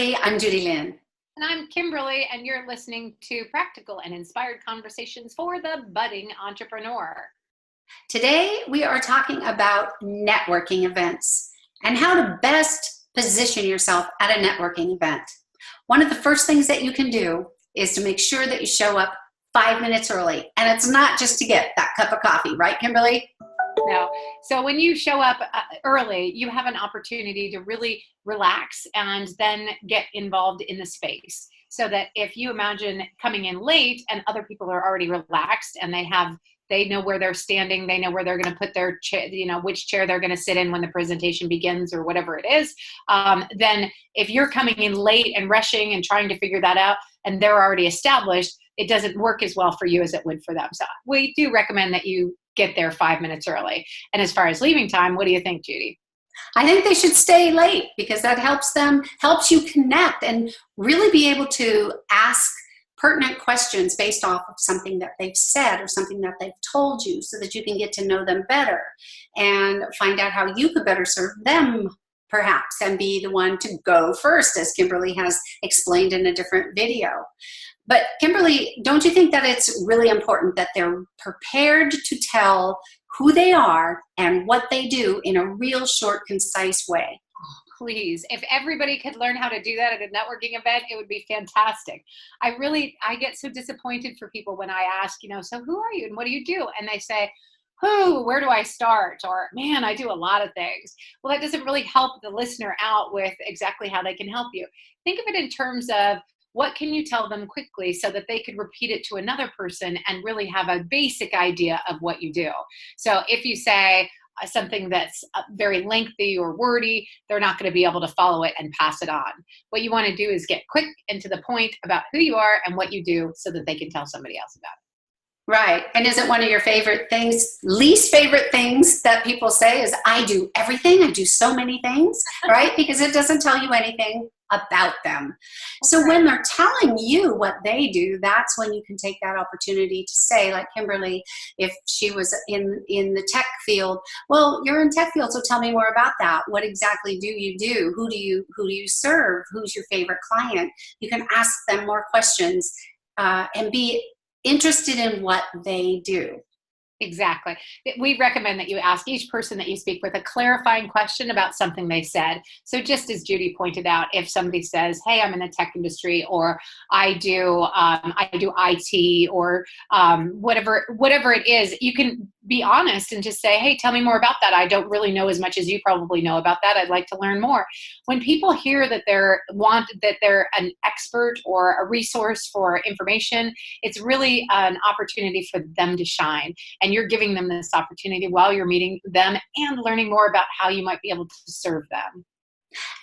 everybody. I'm Judy Lynn. And I'm Kimberly, and you're listening to Practical and Inspired Conversations for the Budding Entrepreneur. Today, we are talking about networking events and how to best position yourself at a networking event. One of the first things that you can do is to make sure that you show up 5 minutes early. And it's not just to get that cup of coffee, right, Kimberly? No. So when you show up early, you have an opportunity to really relax and then get involved in the space. So that if you imagine coming in late and other people are already relaxed and they know where they're standing, they know where they're going to put their chair, which chair they're going to sit in when the presentation begins or whatever it is. Then if you're coming in late and rushing and trying to figure that out and they're already established, it doesn't work as well for you as it would for them. So we do recommend that you get there 5 minutes early. And as far as leaving time, what do you think, Judy? I think they should stay late because that helps you connect and really be able to ask pertinent questions based off of something that they've said or something that they've told you so that you can get to know them better and find out how you could better serve them perhaps and be the one to go first, as Kimberly has explained in a different video. But Kimberly, don't you think that it's really important that they're prepared to tell who they are and what they do in a real short, concise way? Please, if everybody could learn how to do that at a networking event, it would be fantastic. I get so disappointed for people when I ask, so who are you and what do you do? And they say, where do I start? Or, man, I do a lot of things. Well, that doesn't really help the listener out with exactly how they can help you. Think of it in terms of what can you tell them quickly so that they could repeat it to another person and really have a basic idea of what you do. So if you say something that's very lengthy or wordy, they're not going to be able to follow it and pass it on. What you want to do is get quick and to the point about who you are and what you do so that they can tell somebody else about it. Right. And isn't one of your least favorite things that people say is, I do everything. I do so many things, right? Because it doesn't tell you anything about them. So when they're telling you what they do, that's when you can take that opportunity to say, like Kimberly, if she was in the tech field, well, you're in tech field, so tell me more about that. What exactly do you do? Who do you serve? Who's your favorite client? You can ask them more questions and be interested in what they do. Exactly. We recommend that you ask each person that you speak with a clarifying question about something they said. So just as Judy pointed out, if somebody says, hey, I'm in the tech industry, or I do IT, or whatever it is, you can be honest and just say, hey, tell me more about that. I don't really know as much as you probably know about that. I'd like to learn more. When people hear that they're an expert or a resource for information, it's really an opportunity for them to shine. And you're giving them this opportunity while you're meeting them and learning more about how you might be able to serve them.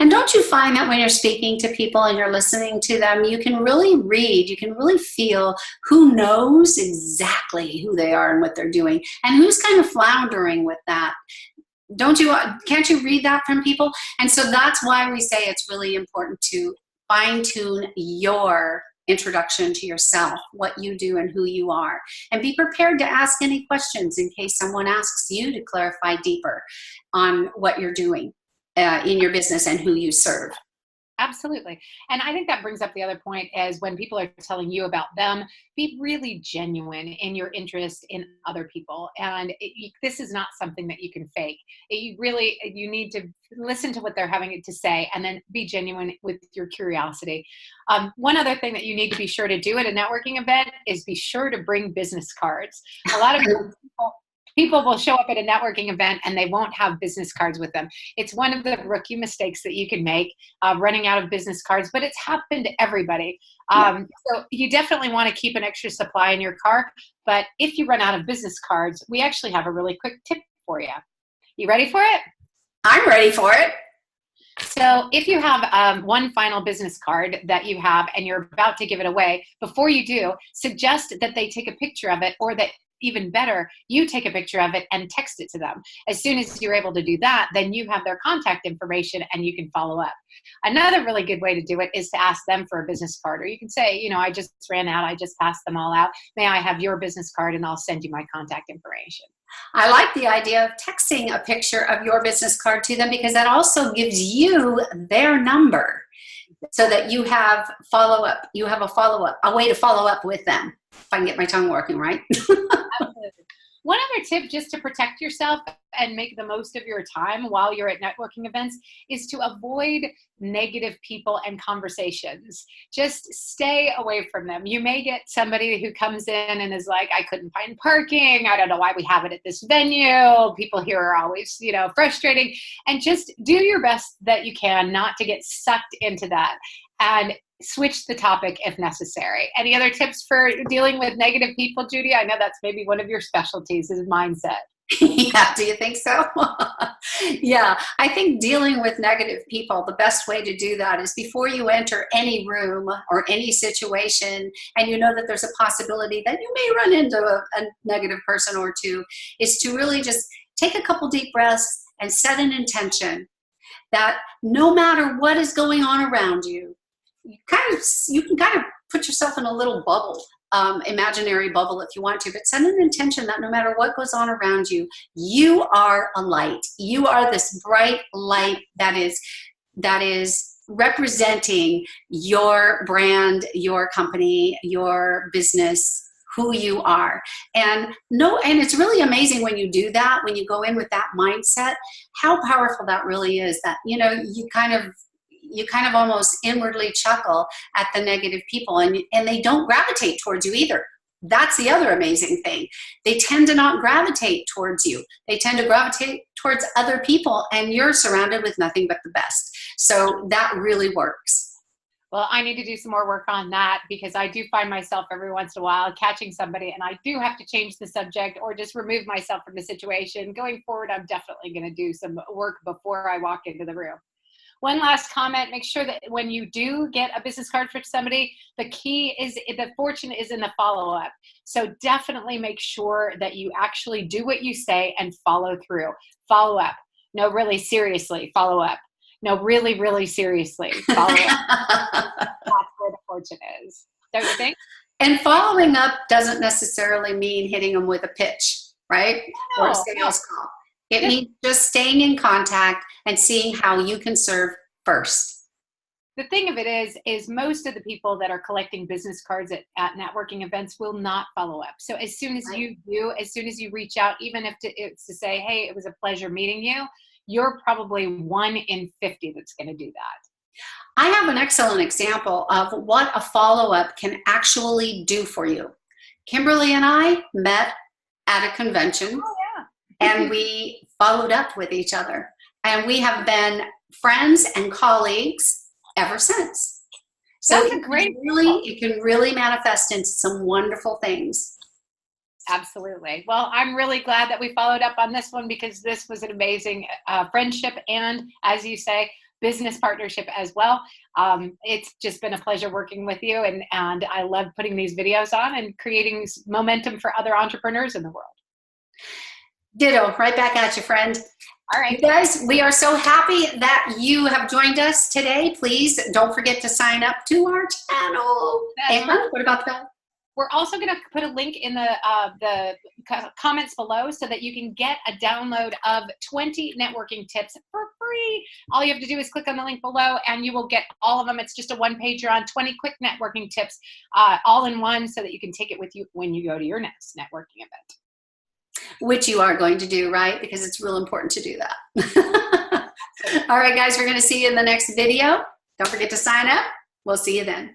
And don't you find that when you're speaking to people and you're listening to them, you can really read, you can really feel who knows exactly who they are and what they're doing and who's kind of floundering with that. Can't you read that from people? And so that's why we say it's really important to fine-tune your introduction to yourself, what you do and who you are, and be prepared to ask any questions in case someone asks you to clarify deeper on what you're doing in your business and who you serve. Absolutely. And I think that brings up the other point is when people are telling you about them, be really genuine in your interest in other people. And this is not something that you can fake. You need to listen to what they're having to say and then be genuine with your curiosity. One other thing that you need to be sure to do at a networking event is be sure to bring business cards. A lot of people will show up at a networking event and they won't have business cards with them. It's one of the rookie mistakes that you can make, running out of business cards, but it's happened to everybody. So you definitely want to keep an extra supply in your car. But if you run out of business cards, we actually have a really quick tip for you. You ready for it? I'm ready for it. So if you have one final business card that you have and you're about to give it away, before you do, suggest that they take a picture of it, or that even better, you take a picture of it and text it to them. As soon as you're able to do that, then you have their contact information and you can follow up. Another really good way to do it is to ask them for a business card, or you can say, I just ran out. I just passed them all out. May I have your business card and I'll send you my contact information. I like the idea of texting a picture of your business card to them because that also gives you their number. so that you have follow-up. You have a way to follow up with them. If I can get my tongue working right. Absolutely. One other tip just to protect yourself and make the most of your time while you're at networking events is to avoid negative people and conversations. Just stay away from them. You may get somebody who comes in and is like, I couldn't find parking. I don't know why we have it at this venue. People here are always, frustrating. And just do your best that you can not to get sucked into that. And switch the topic if necessary. Any other tips for dealing with negative people, Judy? I know that's maybe one of your specialties is mindset. Yeah, do you think so? Yeah, I think dealing with negative people, the best way to do that is before you enter any room or any situation, and you know that there's a possibility that you may run into a negative person or two, is to really just take a couple deep breaths and set an intention that no matter what is going on around you, you can kind of put yourself in a little bubble, imaginary bubble if you want to, but set an intention that no matter what goes on around you, you are a light. You are this bright light that is representing your brand, your company, your business, who you are. And it's really amazing when you do that, when you go in with that mindset, how powerful that really is, that, you kind of almost inwardly chuckle at the negative people, and they don't gravitate towards you either. That's the other amazing thing. They tend to not gravitate towards you. They tend to gravitate towards other people, and you're surrounded with nothing but the best. So that really works. Well, I need to do some more work on that, because I do find myself every once in a while catching somebody and I do have to change the subject or just remove myself from the situation. Going forward, I'm definitely going to do some work before I walk into the room. One last comment, make sure that when you do get a business card for somebody, the fortune is in the follow-up. So definitely make sure that you actually do what you say and follow through. Follow up. No, really seriously, follow up. No, really, really seriously, follow up. That's where the fortune is. Don't you think? And following up doesn't necessarily mean hitting them with a pitch, right? No, or a sales call. It means just staying in contact and seeing how you can serve first. The thing of it is most of the people that are collecting business cards at networking events will not follow up. So as soon as you do, as soon as you reach out, even if it's to say, hey, it was a pleasure meeting you, you're probably 1 in 50 that's going to do that. I have an excellent example of what a follow-up can actually do for you. Kimberly and I met at a convention. Oh, yeah. And we followed up with each other. And we have been friends and colleagues ever since. So it can really manifest into some wonderful things. Absolutely. Well, I'm really glad that we followed up on this one, because this was an amazing friendship and, as you say, business partnership as well. It's just been a pleasure working with you, and I love putting these videos on and creating momentum for other entrepreneurs in the world. Ditto, right back at you, friend. All right. You guys, we are so happy that you have joined us today. Please don't forget to sign up to our channel. And what about that? We're also going to put a link in the comments below so that you can get a download of 20 networking tips for free. All you have to do is click on the link below and you will get all of them. It's just a one-pager on 20 quick networking tips all in one, so that you can take it with you when you go to your next networking event. Which you are going to do, right? Because it's real important to do that. All right, guys, we're going to see you in the next video. Don't forget to sign up. We'll see you then.